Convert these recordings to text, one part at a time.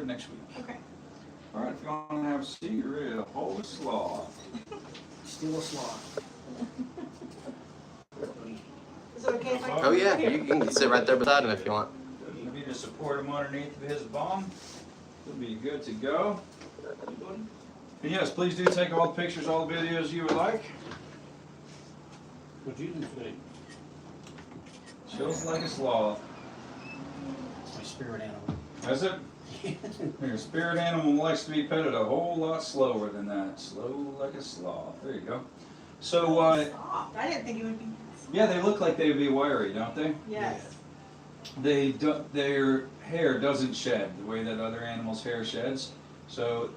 here next week. Okay. All right, if you want to have a seat, you're ready to hold a sloth. Steal a sloth. Is it okay if I? Oh yeah, you can sit right there beside him if you want. If you just support him underneath of his bum, he'll be good to go. And yes, please do take all the pictures, all the videos you would like. What'd you do today? Shows like a sloth. It's my spirit animal. Is it? Your spirit animal likes to be petted a whole lot slower than that. Slow like a sloth. There you go. So, Soft. I didn't think it would be. yeah, they look like they would be wiry, don't they? Yes. They do, their hair doesn't shed the way that other animals' hair sheds. So,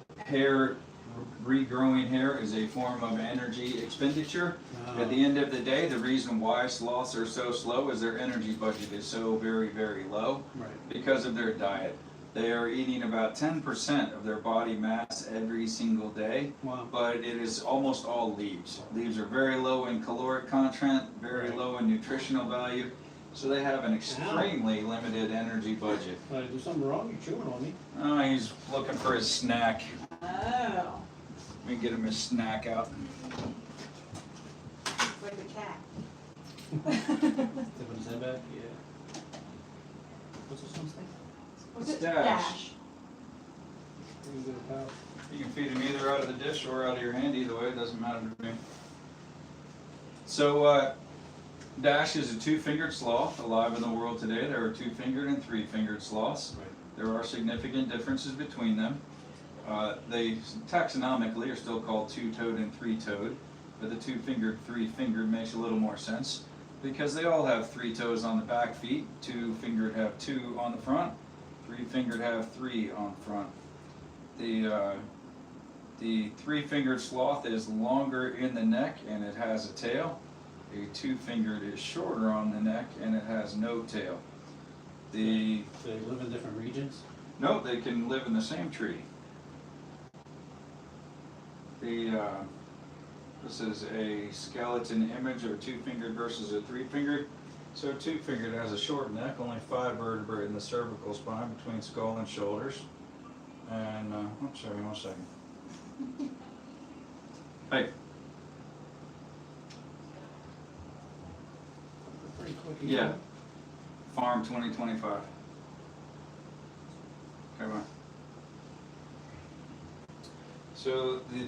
regrowing hair is a form of energy expenditure. At the end of the day, the reason why sloths are so slow is their energy budget is so very, very low because of their diet. They are eating about 10% of their body mass every single day, but it is almost all leaves. Leaves are very low in caloric content, very low in nutritional value, so they have an extremely limited energy budget. Did I do something wrong? You're chewing on me. Oh, he's looking for his snack. Oh. We can get him his snack out. Like the cat. Tipping his head back? Yeah. What's this one's name? What's It's it? Dash. Pretty good pal. You can feed him either out of the dish or out of your hand. Either way, it doesn't matter to me. So, Dash is a two-fingered sloth alive in the world today. There are two-fingered and three-fingered sloths. There are significant differences between them. They taxonomically are still called two-toed and three-toed, but the two-fingered, three-fingered makes a little more sense because they all have three toes on the back feet. Two-fingered have two on the front. Three-fingered have three on front. The three-fingered sloth is longer in the neck and it has a tail. A two-fingered is shorter on the neck and it has no tail. Do they live in different regions? No, they can live in the same tree. This is a skeleton image of a two-fingered versus a three-fingered. So two-fingered has a short neck, only 5 vertebrae in the cervical spine between skull and shoulders. And, oops, sorry, 1 second. Hey. Pretty quick. Yeah. Farm 2025. Come on. So the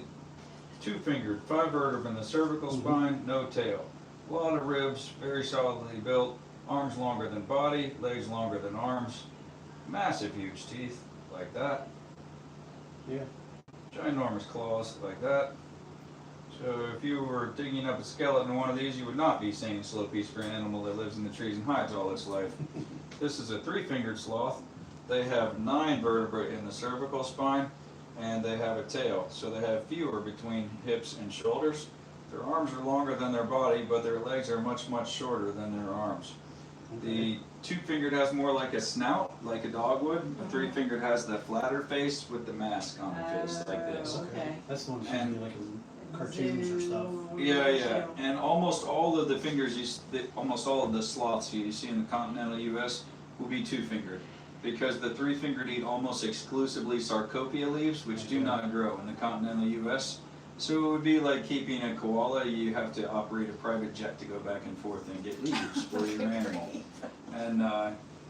two-fingered, 5 vertebrae in the cervical spine, no tail. A lot of ribs, very solidly built, arms longer than body, legs longer than arms, massive huge teeth, like that. Yeah. Ginormous claws, like that. So if you were digging up a skeleton in one of these, you would not be seeing a slow piece for an animal that lives in the trees and hides all its life. This is a three-fingered sloth. They have 9 vertebrae in the cervical spine, and they have a tail. So they have fewer between hips and shoulders. Their arms are longer than their body, but their legs are much, much shorter than their arms. The two-fingered has more like a snout, like a dog would. The three-fingered has the flatter face with the mask on the face, like this. Okay. That's the one that's usually like in cartoons or stuff. Yeah. And almost all of the fingers, almost all of the sloths you see in the continental U.S. will be two-fingered, because the three-fingered eat almost exclusively Sarcopia leaves, which do not grow in the continental U.S. So it would be like keeping a koala. You have to operate a private jet to go back and forth and get leaves for your animal. And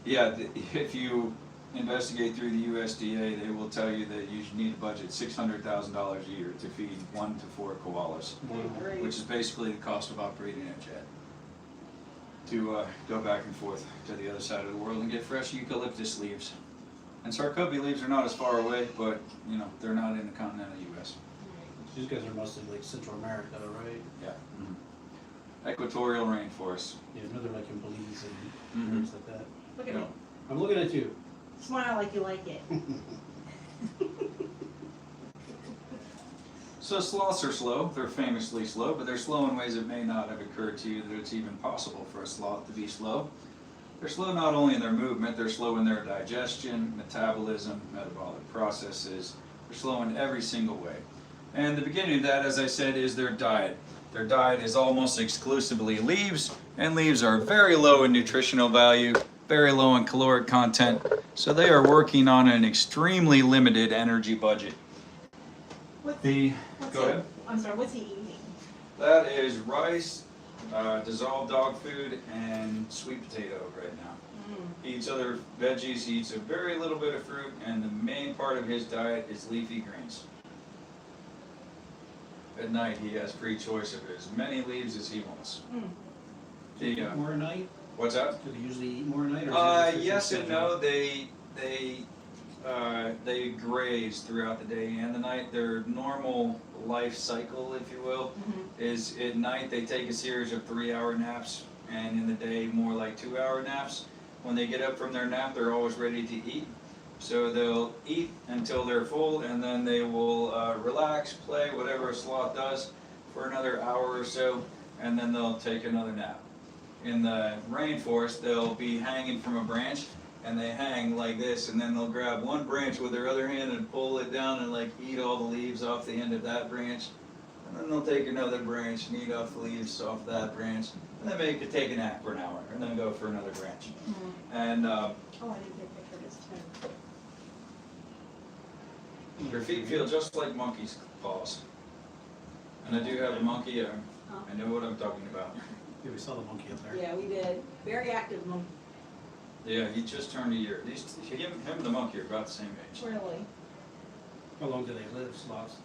if you investigate through the USDA, they will tell you that you need to budget $600,000 a year to feed 1 to 4 koalas, which is basically the cost of operating a jet to go back and forth to the other side of the world and get fresh eucalyptus leaves. And Sarcopia leaves are not as far away, but they're not in the continental U.S. These guys are mostly like Central America, right? Yeah. Mm-hmm. Equatorial rainforests. Yeah, I know they're like in Belize and things like that. Look at me. I'm looking at you. Smile like you like it. So sloths are slow. They're famously slow, but they're slow in ways that may not have occurred to you that it's even possible for a sloth to be slow. They're slow not only in their movement, they're slow in their digestion, metabolism, metabolic processes. They're slow in every single way. And the beginning of that, as I said, is their diet. Their diet is almost exclusively leaves, and leaves are very low in nutritional value, very low in caloric content, so they are working on an extremely limited energy budget. What's Go he, ahead. I'm sorry, what's he eating? That is rice, dissolved dog food, and sweet potato right now. He eats other veggies, he eats a very little bit of fruit, and the main part of his diet is leafy greens. At night, he has free choice of as many leaves as he wants. Do you eat more at night? What's that? Do they usually eat more at night? Or is it just Yes fixed and schedule? no. They graze throughout the day and the night. Their normal life cycle, if you will, is at night they take a series of 3-hour naps, and in the day more like 2-hour naps. When they get up from their nap, they're always ready to eat. So they'll eat until they're full, and then they will relax, play, whatever a sloth does, for another hour or so, and then they'll take another nap. In the rainforest, they'll be hanging from a branch, and they hang like this, and then they'll grab one branch with their other hand and pull it down and like eat all the leaves off the end of that branch. And then they'll take another branch and eat off the leaves off that branch. And then maybe take a nap for an hour, and then go for another branch. And Oh, I didn't get a picture of his toe. their feet feel just like monkeys' paws. And I do have a monkey, I know what I'm talking about. Yeah, we saw the monkey up there. Yeah, we did. Very active monkey. Yeah, he just turned a year. Him and the monkey are about the same age. Really? How long do they live, sloths?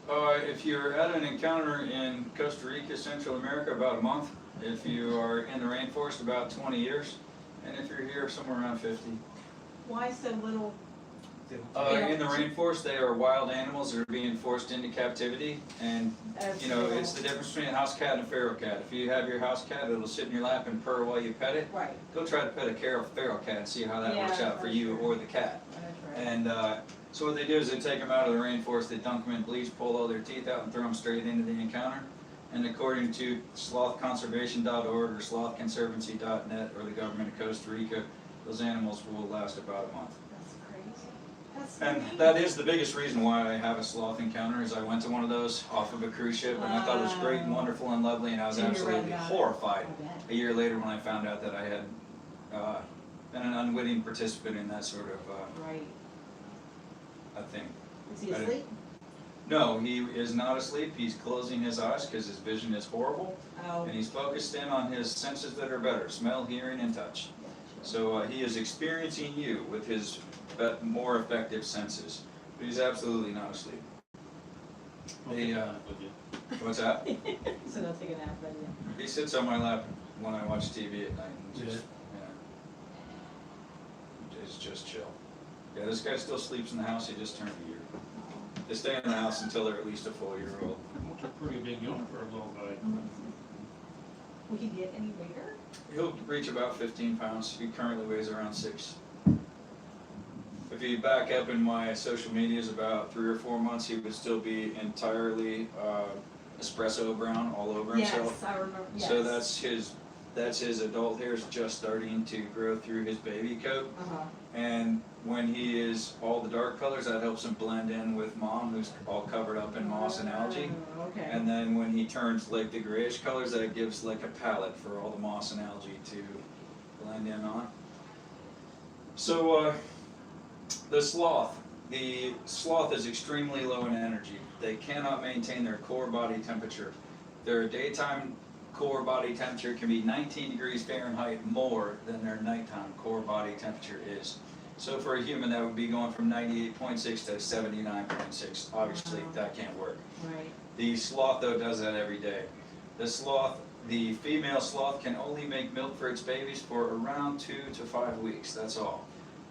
If you're at an encounter in Costa Rica, Central America, about a month. If you are in the rainforest, about 20 years. And if you're here, somewhere around 50. Why so little? In the rainforest, they are wild animals that are being forced into captivity. And, you know, it's the difference between a house cat and a feral cat. If you have your house cat, it'll sit in your lap and purr while you pet it. Right. Go try to pet a feral cat and see how that works Yeah, out for that's you true. or the cat. That's right. And so what they do is they take them out of the rainforest, they dunk them in bleach, pull all their teeth out, and throw them straight into the encounter. And according to slothconservation.org or slothconservancy.net or the government of Costa Rica, those animals will last about a month. That's crazy. That's And neat. that is the biggest reason why I have a sloth encounter, is I went to one of those off of a cruise ship, and I thought it was great and wonderful and lovely, and I was And you read absolutely about it. horrified I bet. a year later when I found out that I had been an unwitting participant in that sort of Right. a thing. Is he I didn't- asleep? No, he is not asleep. He's closing his eyes because his vision is horrible, Oh. and he's focused in on his senses that are better: smell, hearing, and touch. So he is experiencing you with his more effective senses, but he's absolutely not asleep. He, what's that? So they'll take a nap, but yeah. He sits on my lap when I watch TV at night and just, it's just chill. Yeah, this guy still sleeps in the house. He just turned a year. They stay in the house until they're at least a full year old. That's a pretty big unit for a little guy. Will he get any bigger? He'll reach about 15 pounds. He currently weighs around 6. If you back up in my social medias about 3 or 4 months, he would still be entirely espresso brown all over himself. Yes, I remember. Yes. So that's his adult hairs just starting to grow through his baby coat. And when he is all the dark colors, that helps him blend in with mom, who's all covered up in moss and algae. Okay. And then when he turns like the grayish colors, that gives like a palette for all the moss and algae to blend in on. So the sloth is extremely low in energy. They cannot maintain their core body temperature. Their daytime core body temperature can be 19 degrees Fahrenheit more than their nighttime core body temperature is. So for a human, that would be going from 98.6 to 79.6. Obviously, that can't work. Right. The sloth, though, does that every day. The female sloth can only make milk for its babies for around 2 to 5 weeks. That's all.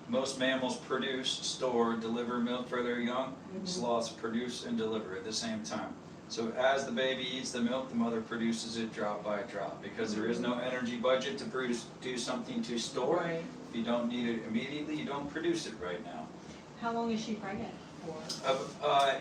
Most mammals produce, store, deliver milk for their young. Sloths produce and deliver at the same time. So as the baby eats the milk, the mother produces it drop by drop, because there is no energy budget to do something to store. Right. If you don't need it immediately, you don't produce it right now. How long is she pregnant for?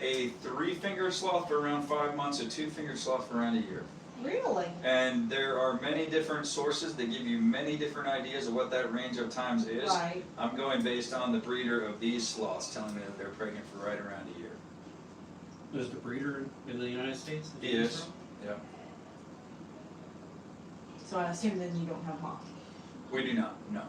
A 3-fingered sloth for around 5 months, a 2-fingered sloth for around a year. Really? And there are many different sources that give you many different ideas of what that range of times is. Right. I'm going based on the breeder of these sloths telling me that they're pregnant for right around a year. Is the breeder in the United States? that He you is. from? Yeah. So I assume then you don't have mom. We do not, no.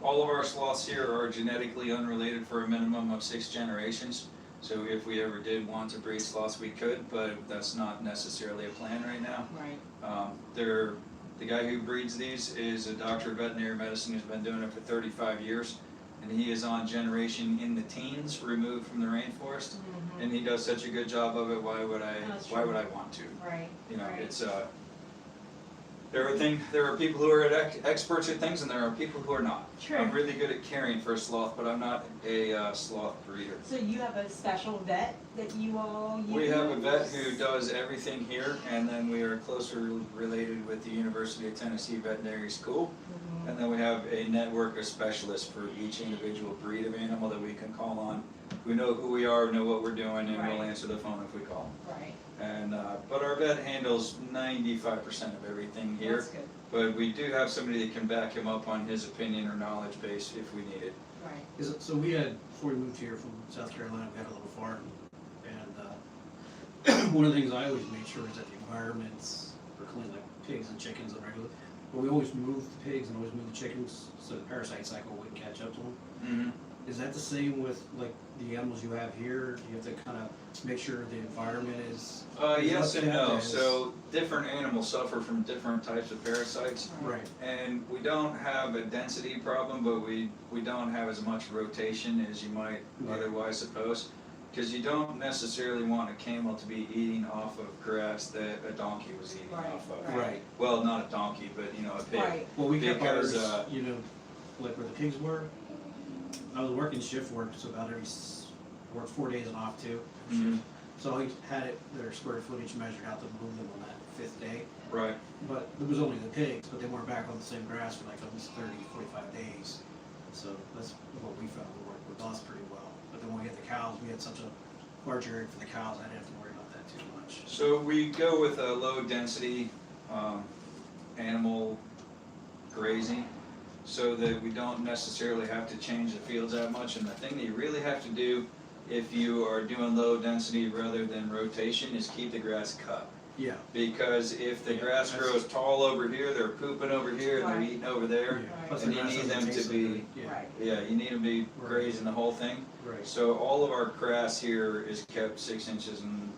All of our sloths here are genetically unrelated for a minimum of 6 generations. So if we ever did want to breed sloths, we could, but that's not necessarily a plan right now. Right. The guy who breeds these is a doctor of veterinary medicine who's been doing it for 35 years. And he is on generation in the teens, removed from the rainforest. Mhm. And he does such a good job of it, why would I want to? Right. You know, Right. it's there are people who are experts at things, and there are people who are not. True. I'm really good at caring for a sloth, but I'm not a sloth breeder. So you have a special vet that you all use? We have a vet who does everything here, and then we are closer related with the University of Tennessee Veterinary School. Mhm. And then we have a network of specialists for each individual breed of animal that we can call on, who know who we are, know what we're doing, and will Right. answer the phone if we call. Right. And but our vet handles 95% of everything here. That's good. But we do have somebody that can back him up on his opinion or knowledge base if we need it. Right. So we had, before we moved here from South Carolina, we had a little farm. And one of the things I always made sure is that the environments were clean, like pigs and chickens and regular. But we always moved the pigs and always moved the chickens so the parasite cycle wouldn't catch up to them. Mm-hmm. Is that the same with like the animals you have here? Do you have to kind of make sure the environment is? Yes and no. Is- So different animals suffer from different types of parasites. Right, And we don't have a density problem, but we don't have as much rotation as you might Yeah. otherwise suppose. Because you don't necessarily want a camel to be eating off of grass that a donkey was eating Right, off of. right. right. Well, not a donkey, but a pig. Right. Well, we kept Because, ours, like where the pigs were. I was working shift work, so about worked 4 days and off too. Mhm. So I had their square footage measured out to move them on that 5th day. Right. But it was only the pigs, but they weren't back on the same grass for like at least 30, 45 days. So that's what we found worked with us pretty well. But then when we had the cows, we had such a large area for the cows, I didn't have to worry about that too much. So we go with a low density animal grazing so that we don't necessarily have to change the fields that much. And the thing that you really have to do if you are doing low density rather than rotation is keep the grass cut. Yeah. Because if the Yeah, grass that's- grows tall over here, they're pooping over here, and they're Right. eating over there. Yeah. Plus And the you grass need doesn't them to taste so be- good. Yeah. Right. Yeah, you need to be Right. grazing the whole thing. Right. So all of our grass here is kept 6 inches and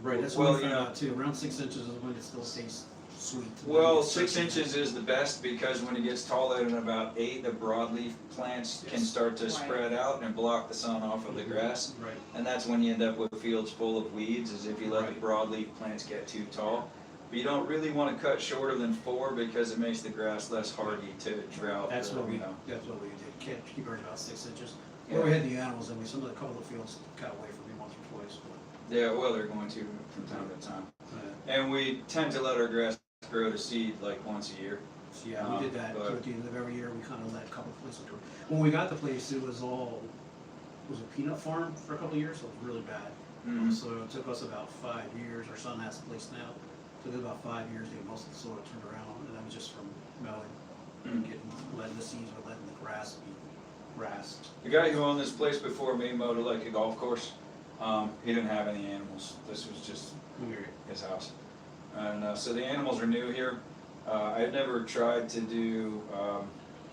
Right, that's Well, what we you found know- out too. Around 6 inches is when it still stays sweet. well, 6 inches is the best because when it gets taller than about 8, the broadleaf plants can Yes. start to Right. spread out and block the sun off of the grass. Right. And that's when you end up with fields full of weeds, is if you let the Right. broadleaf plants get too tall. But you don't really want to cut shorter than 4 because it makes the grass less hardy to drought. That's or, what we, you know. that's what we did. Keep ours about 6 inches. Yeah. Where we had the animals, and some of the couple of fields cut away from me once or twice. Yeah, well, they're going to from time to time. But, And we tend to let our grass grow to seed like once a year. so yeah, we did that. But- At the end of every year, we kind of let a couple of places go. When we got the place, it was a peanut farm for a couple of years, so it was really bad. Mhm. So it took us about 5 years. Our son has the place now. Took us about 5 years to get most of the soil turned around, and that was just from mowing, and letting the seeds or letting the grass be grass. The guy who owned this place before me mowed it like a golf course. He didn't have any animals. This was just his house. And so the animals are new here. I had never tried to do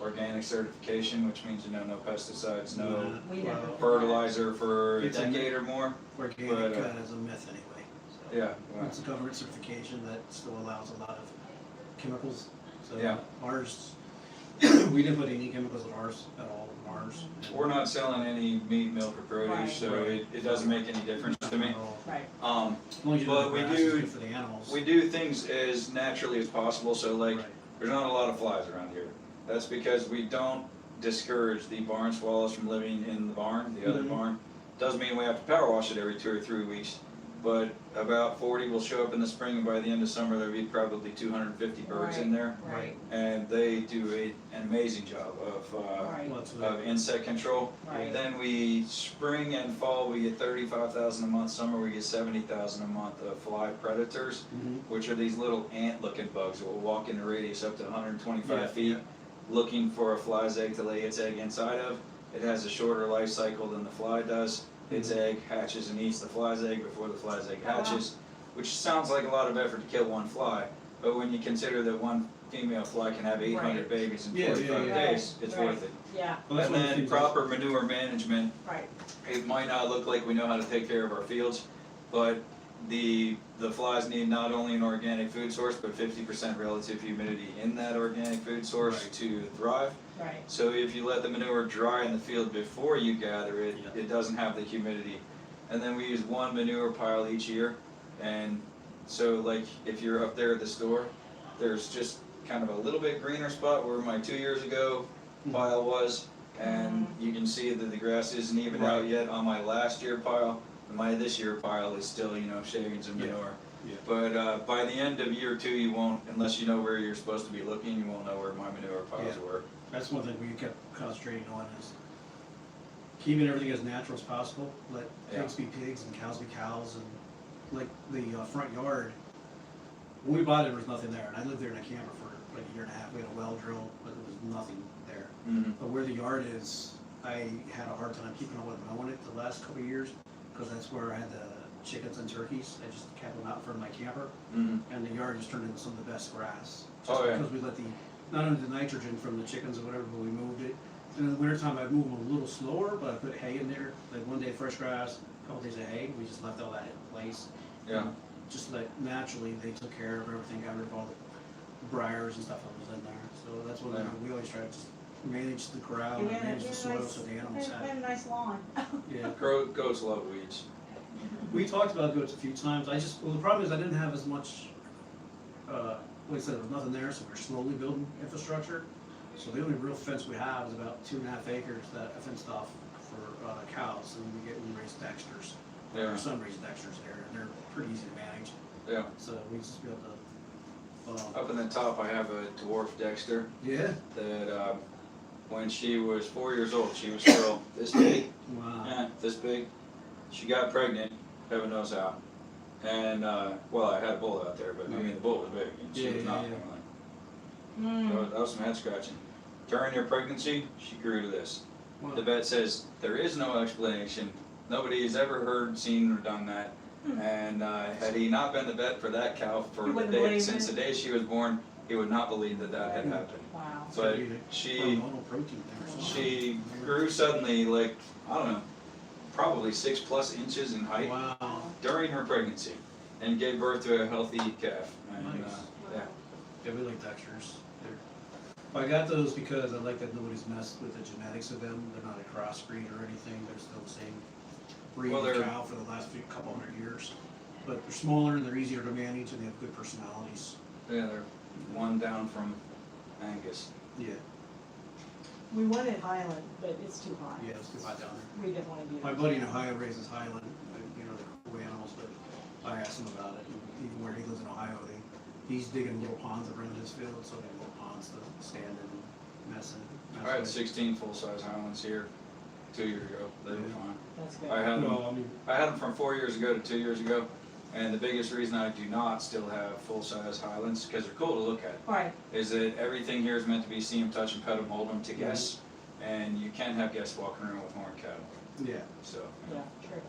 organic certification, which means no pesticides, no We never. fertilizer for a It's a decade or more. Organic But, is a myth anyway. So. Yeah. well, It's a government certification that still allows a lot of chemicals. So Yeah. ours, we didn't put any chemicals in ours at all in ours. We're not selling any meat, milk, or produce, Right. so Right. it doesn't make any difference to me. At all. Right. As long as you know But the we grass do- is good for the animals. We do things as naturally as possible, so like, Right. there's not a lot of flies around here. That's because we don't discourage the barn swallows from living in the barn, the other Mhm. barn. Doesn't mean we have to power wash it every 2 or 3 weeks, but about 40 will show up in the spring, and by the end of summer, there'll be probably 250 birds in there. Right. And they do an amazing job Right. Well, that's what- of insect control. Right. Then we, spring and fall, we get 35,000 a month, summer we get 70,000 a month of fly predators, Mhm. which are these little ant-looking bugs that will walk in a radius up to 125 Yeah, feet, yeah. looking for a fly's egg to lay its egg inside of. It has a shorter life cycle than the fly does. Its Mhm. egg hatches and eats the fly's egg before the fly's egg Oh, wow. hatches, which sounds like a lot of effort to kill one fly, but when you consider that one female fly can have 800 Right. babies in Yeah, yeah, 45 yeah. days, it's Right. worth it. Yeah, Well, that's And one of the then things proper manure management. right. It might not look like we know how to take care of our fields, but the flies need not only an organic food source, but 50% relative humidity in that organic food source Right. to thrive. Right. So if you let the manure dry in the field before you gather it, Yeah. it doesn't have the humidity. And then we use one manure pile each year. And so like if you're up there at the store, there's just kind of a little bit greener spot where my 2 years ago pile was. And you can see that the grass isn't even out Right. yet on my last year pile. And my this year pile is still, shavings of Yeah. manure. Yeah. But by the end of year 2, you won't, unless you know where you're supposed to be looking, you won't know where my manure piles Yeah. were. That's one thing we kept concentrating on is keeping everything as natural as possible. Let pigs be pigs and cows be cows, and like the front yard. When we bought it, there was nothing there, and I lived there in a camper for like a year and a half. We had a well drill, but there was nothing there. Mm-hmm. But where the yard is, I had a hard time keeping up with mowing it the last couple of years, because that's where I had the chickens and turkeys. I just kept them out in front of my camper, Mm-hmm. and the yard just turned into some of the best grass. Just Oh, yeah. because we let not only the nitrogen from the chickens or whatever, but we moved it. And in the wintertime, I'd move them a little slower, but I put hay in there, like one day fresh grass, a couple days of hay. We just left all that in place. Yeah. Just like naturally, they took care of everything, got rid of all the briars and stuff that was in there. So that's what we always try to just manage the corral and manage the soil so the animals We have had it. a nice lawn. Yeah. Goats love weeds. We talked about goats a few times. Well, the problem is I didn't have as much, like I said, there was nothing there, so we're slowly building infrastructure. So the only real fence we have is about 2.5 acres that I fenced off for cows, and we raise Dexters. Yeah. Our son raised Dexters there, and they're pretty easy to manage. Yeah. So we just built Up in the top, I have a dwarf Dexter yeah. that when she was 4 years old, she was still this big. Wow. Yeah, this big. She got pregnant, heaven knows how. And, well, I had a bull out there, but I mean, the bull was big, and she Yeah, was yeah, not. Mm. That was some head scratching. During her pregnancy, she grew to this. Wow. The vet says there is no explanation. Nobody has ever heard, seen, or done that. And had he not been the vet for that cow He wouldn't believe since it. the day she was born, he would not believe that had happened. Wow. But Maybe she hormonal protein there or something. she grew suddenly, like, I don't know, probably 6+ inches in height Wow. during her pregnancy, and gave birth to a healthy calf. And, Nice. yeah. Yeah, we like Dexters. I got those because I like that nobody's messed with the genetics of them. They're not a crossbreed or anything. They're still the same breed Well, of they're- cow for the last couple hundred years. But they're smaller and they're easier to manage and they have good personalities. Yeah, they're one down from Angus. Yeah, We wanted Highland, but it's too hot. yeah, it's too hot down there. We didn't want to be. My buddy in Ohio raises Highland, they're cool animals, but I asked him about it. And even where he lives in Ohio, he's digging little ponds around his field, so they have little ponds to stand in and mess in. I had 16 full-size Highlands here 2 years ago. They were Yeah. fine. That's good. I had them. Well, I mean, I had them from 4 years ago to 2 years ago, and the biggest reason I do not still have full-size Highlands, because they're cool to look at, Right, is that everything here is meant to be see them, touch them, pet them, hold them to guests, and you can't have guests walking around with horned cattle. yeah. So yeah, true.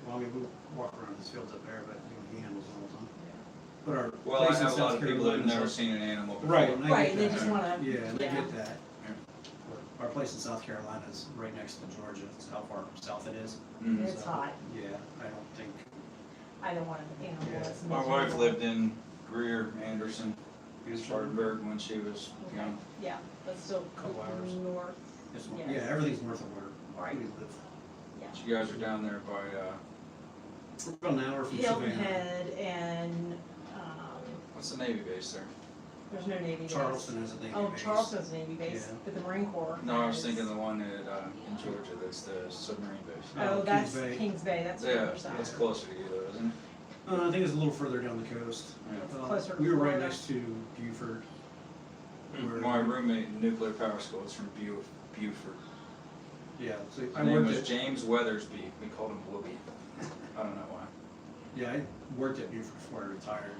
Well, I mean, we walk around these fields up there, but he handles all the time. But our well, I place in have a lot South of people that have Carolina never is- seen an animal before. Right, and I Right, get they that. just wanna. Yeah, and I yeah. get that. Our place in South Carolina is right next to Georgia. It's how far south it is. Mhm. It's hot. Yeah, I don't think. I don't want an animal Yeah. that's My miserable. wife lived in Greer, Anderson, Spartanburg when she was young. Yeah, but still Couple hours. north. It's, Yes. Yeah, everything's north of where Right. we live. You guys are down there by, We're about an hour from Hilton Savannah. Head and, what's the Navy base there? there's no Navy base. Charleston is a Navy Oh, base. Charleston's Navy base, Yeah. but the Marine Corps. No, I was has- thinking the one at, in Georgia, that's the submarine base. Oh, Kings that's Bay. Kings Bay, that's Yeah, further south. it's closer to you though, isn't it? I think it's a little further down the coast. Yeah. Closer to We were right Florida. next to Beaufort. Where- My roommate in nuclear power school is from Beaufort. Yeah, so His I name worked was at, James Weathersby. We called him Whoopi. I don't know why. yeah, I worked at Beaufort before I retired.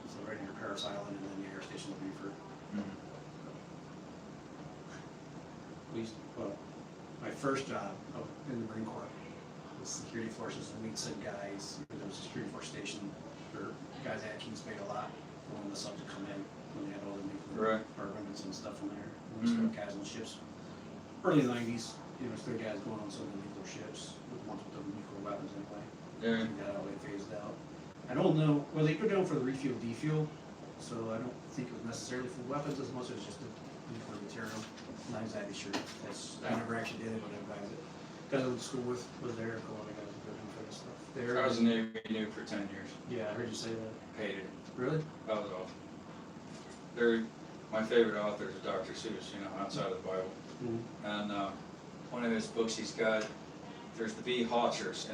So right near Paris Island and then the air station of Beaufort. Well, my first job in the Marine Corps was security forces, and we'd send guys, there was a security force station, or guys at Kings Bay a lot, when the subs would come in, when they had all the nuclear Right. armaments and stuff in there. We used to have guys on ships early '90s, you know, their guys going on some of the nuclear ships, with ones with the nuclear weapons anyway. Yeah. Got all the way phased out. I don't know, well, they go down for the refuel defuel, so I don't think it was necessarily for weapons as much as just the nuclear material. Not exactly sure. I never actually did it, but I guys that guys I went to school with was there, a lot of guys were doing for this stuff. I was in the Navy nuke for 10 years. Yeah, I heard you say that. Hated it. Really? That was awful. My favorite author is Dr. Seuss, you know, outside of the Bible. Mm-hmm. And one of his books he's got, there's the bee watchers,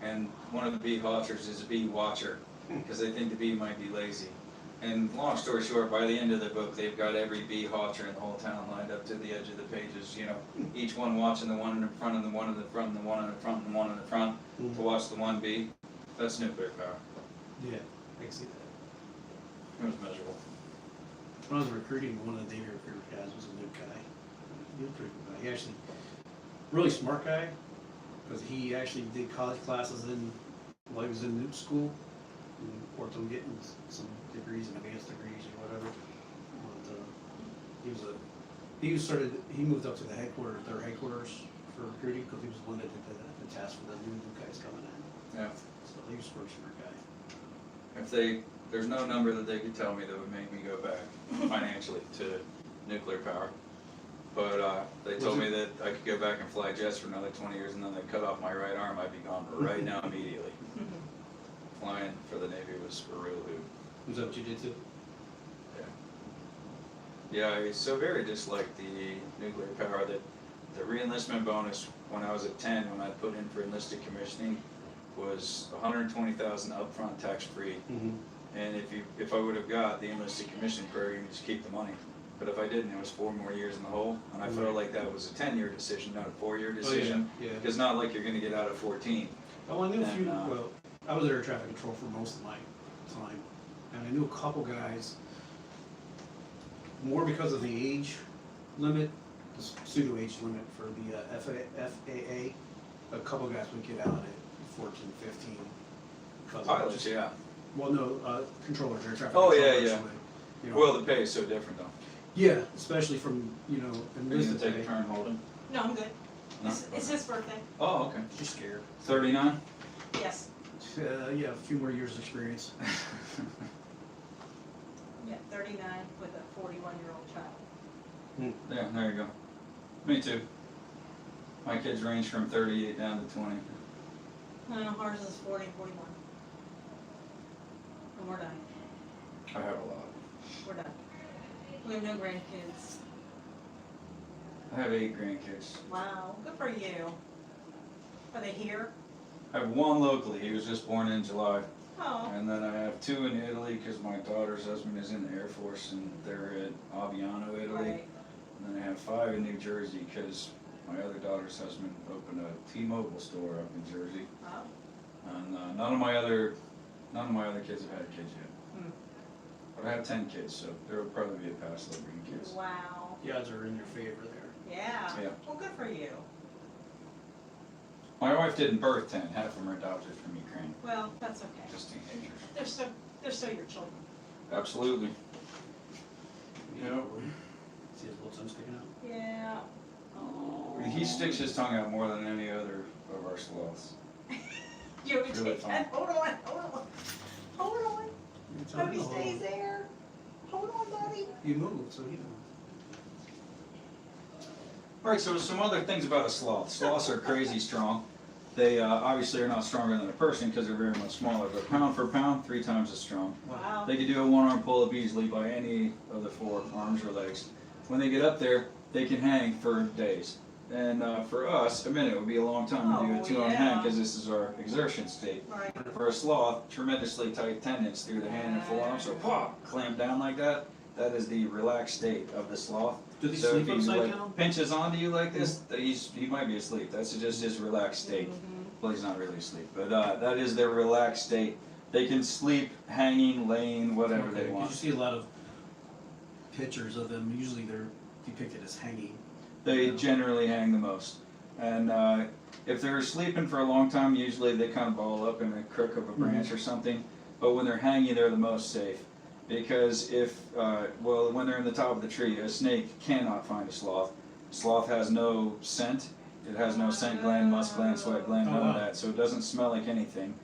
and one of the bee watchers is a bee watcher, because they think the bee might be lazy. And long story short, by the end of the book, they've got every bee watcher in the whole town lined up to the edge of the pages, you know, each one watching the one in the front and the one in the front and the one in the front and the one in the front to watch the one bee. That's nuclear power. Yeah, I can see that. It was miserable. When I was recruiting, one of the Navy recruiter guys was a nuke guy. He was a pretty good guy. He actually, really smart guy, because he actually did college classes while he was in nuke school, and worked on getting some degrees and advanced degrees or whatever. But, he moved up to the headquarters, their headquarters for recruiting, because he was the one that did the test for the new nuke guys coming in. Yeah. So he was a pretty smart guy. There's no number that they could tell me that would make me go back financially to nuclear power. But they told me that I could go back and fly jets for another 20 years, and then they cut off my right arm, I'd be gone right now immediately. Flying for the Navy was a real hoot. Was that what you did too? Yeah, I so very disliked the nuclear power that the re-enlistment bonus when I was at 10, when I put in for enlisted commissioning, was $120,000 upfront tax-free. And if I would have got the enlisted commissioning program, you just keep the money. But if I didn't, it was 4 more years in the hole, and I felt like that was a 10-year decision, not a 4-year decision. Oh, yeah. It's not like you're going to get out at 14. Oh, I knew a few, And, well, I was air traffic control for most of my time, and I knew a couple guys, more because of the age limit, the pseudo-age limit for the FAA, a couple guys would get out at 14, 15. because of Pilots, just- yeah. Well, no, controllers, air traffic Oh, yeah, controllers. yeah. would, you know- Well, the pay is so different, though. Yeah, especially from, Are you going enlisted to take a pay. turn holding? No, I'm good. No? It's his birthday, Oh, okay. She's scared. 39? yes. Yeah, a few more years of experience. Yeah, 39 with a 41-year-old child. Yeah, there you go. Me too. My kids range from 38 down to 20. No, ours is 40 and 41. And we're done. I have a lot. We're done. We have no grandkids. I have 8 grandkids. Wow, good for you. Are they here? I have 1 locally. He was just born in July. Oh, And then I have 2 in Italy because my daughter's husband is in the Air Force and they're at Aviano, Italy. right. And then I have 5 in New Jersey because my other daughter's husband opened a T-Mobile store up in Jersey. Oh, And none of my other kids have had kids yet. Hmm. But I have 10 kids, so there will probably be a past life grandkids. wow. The odds are in your favor there. Yeah. Yeah. Well, good for you. My wife didn't birth 10. Half of them are adopted from Ukraine. Well, that's okay. Just teenagers. They're still your children. Absolutely. Yeah. See his little tongue sticking out? Yeah. Oh. He sticks his tongue out more than any other of our sloths. You want me It's to really take that? Hold on. It's Toby all- stays there. Hold on, buddy. You moved, so he knows. Alright, so some other things about a sloth. Sloths are crazy strong. They obviously are not stronger than a person because they're very much smaller, but pound for pound, 3 times as strong. Wow. They could do a 1-arm pull-up easily by any of the 4 arms or legs. When they get up there, they can hang for days. And for us, a minute would be a long time to do a Oh, 2-arm yeah. hang because this is our exertion state. Right. For a sloth, tremendously tight tendons through the hand and forearm, so pop, clamp down like that. That is the relaxed state of the sloth. Do they So sleep if he upside like down? pinches onto you like this, he might be asleep. That's just his relaxed state. Well, he's not really asleep, but that is their relaxed state. They can sleep hanging, laying, whatever they Okay, 'cause want. you see a lot of pictures of them, usually they're depicted as hanging. They generally hang the most. And if they're sleeping for a long time, usually they kind of ball up in a crook of a branch or something. But when they're hanging, they're the most safe. Because when they're in the top of the tree, a snake cannot find a sloth. Sloth has no scent. It has no scent gland, musk gland, sweat gland, none of that, so it doesn't smell like anything.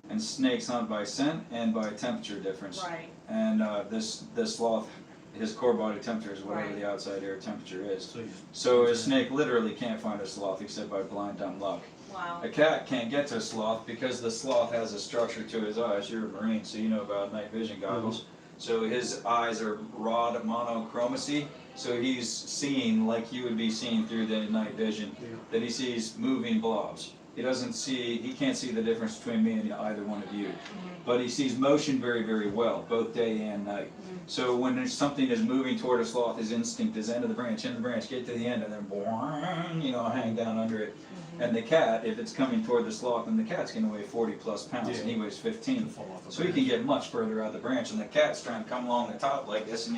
And snakes hunt by scent and by temperature difference. Right. And this sloth, his core body temperature is whatever Right. the outside air temperature is. So you So a snake literally can't find a sloth except by blind dumb luck. Wow. A cat can't get to a sloth because the sloth has a structure to his eyes. You're a Marine, so you know about night vision goggles. So his eyes are rod monochromacy, so he's seeing like you would be seeing through the night vision, that he sees moving blobs. He can't see the difference between me and either one of you. But he sees motion very, very well, both day and night. So when there's something is moving toward a sloth, his instinct is end of the branch, get to the end, and then boing, hang down under it. And the cat, if it's coming toward the sloth, then the cat's going to weigh 40 plus pounds, and he weighs 15. So he can get much further out the branch, and the cat's trying to come along the top like this, and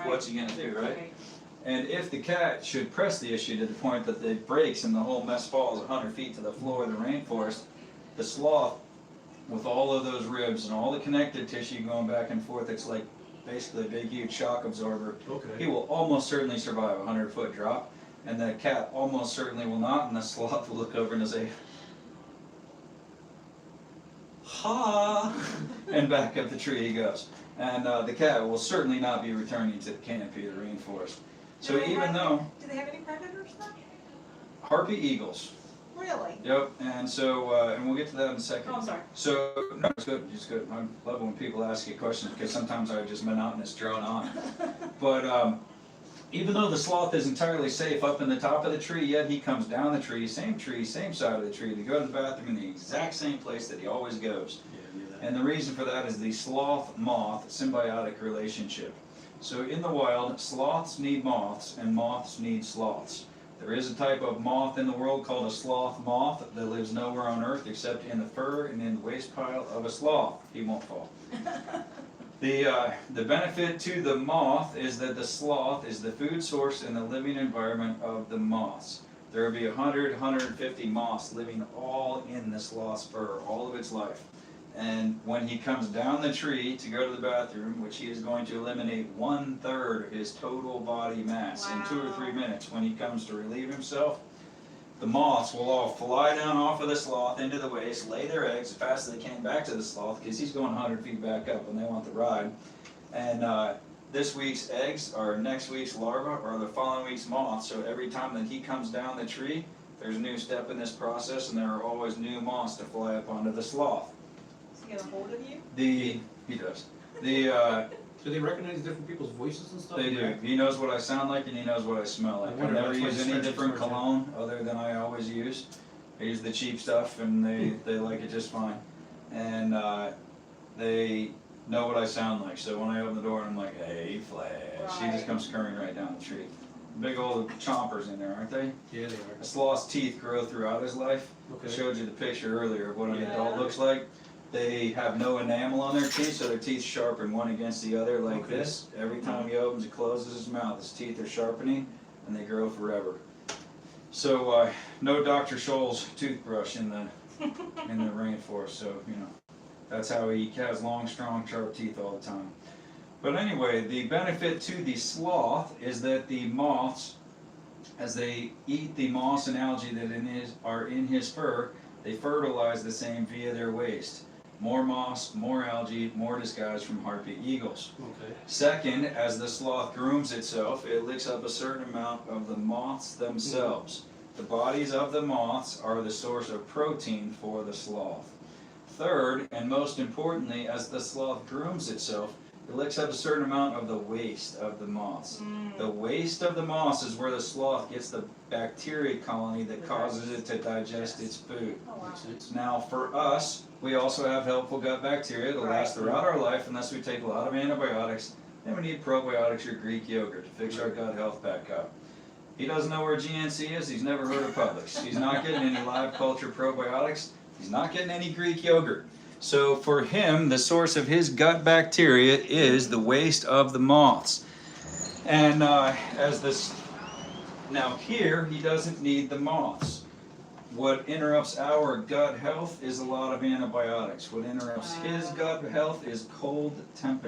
what's he going to do, right? And if the cat should press the issue to the point that it breaks and the whole mess falls 100 feet to the floor of the rainforest, the sloth, with all of those ribs and all the connective tissue going back and forth, it's like basically a big, huge shock absorber. He will almost certainly survive a 100-foot drop, and the cat almost certainly will not, and the sloth will look over and say, ha, and back up the tree he goes. And the cat will certainly not be returning to the canopy of the rainforest. So Do they even have though, Do they have any predators though? harpy eagles, Really? yep, and so, and we'll get to that in a second. Oh, I'm sorry. So, no, it's good, it's good. I love when people ask you questions, because sometimes I just monotonous drone on. But even though the sloth is entirely safe up in the top of the tree, yet he comes down the tree, same side of the tree, to go to the bathroom in the exact same place that he always goes. And the reason for that is the sloth-moth symbiotic relationship. So in the wild, sloths need moths, and moths need sloths. There is a type of moth in the world called a sloth moth that lives nowhere on Earth except in the fur and in the waste pile of a sloth. He won't fall. The benefit to the moth is that the sloth is the food source and the living environment of the moths. There will be 100, 150 moths living all in the sloth's fur, all of its life. And when he comes down the tree to go to the bathroom, which he is going to eliminate 1/3 of his total body mass in 2 or 3 minutes when he comes to relieve himself, the moths will all fly down off of the sloth into the waste, lay their eggs as fast as they can back to the sloth, because he's going 100 feet back up and they want the ride. And this week's eggs are next week's larva or the following week's moth. So every time that he comes down the tree, there's a new step in this process, and there are always new moths to fly up onto the sloth. Does he get a hold of you? He does. Do they recognize different people's voices and stuff? They do. He knows what I sound like and he knows what I smell like. I I wonder never if that's use why any he different stretches towards cologne other than I always use. I use the cheap stuff and they like it just fine. And they know what I sound like. So when I open the door and I'm like, hey, Flash, he just comes scurrying right down the tree. Big old chompers in there, aren't they? Yeah, they A sloth's teeth grow throughout his life. are. I Okay. showed you the picture earlier of what an Yeah. adult looks like. They have no enamel on their teeth, so their teeth sharpen one against the other like Okay. this. Every time he opens and closes his mouth, his teeth are sharpening, and they grow forever. So no Dr. Scholl's toothbrush in the rainforest. So that's how he has long, strong, sharp teeth all the time. But anyway, the benefit to the sloth is that the moths, as they eat the moss and algae that are in his fur, they fertilize the same via their waste. More moss, more algae, more disguise from harpy eagles. Okay. Second, as the sloth grooms itself, it licks up a certain amount of the moths themselves. The bodies of the moths are the source of protein for the sloth. Third, and most importantly, as the sloth grooms itself, it licks up a certain amount of the waste of the moths. The waste of the moths is where the sloth gets the bacteria colony that causes it to digest its food. Oh, wow. Makes sense. Now, for us, we also have helpful gut bacteria that last throughout our life unless we take a lot of antibiotics. Then we need probiotics or Greek yogurt to fix our gut health back up. He doesn't know where GNC is. He's never heard of Publix. He's not getting any live culture probiotics. He's not getting any Greek yogurt. So for him, the source of his gut bacteria is the waste of the moths. And now here, he doesn't need the moths. What interrupts our gut health is a lot of antibiotics. What interrupts his gut health is cold temperature.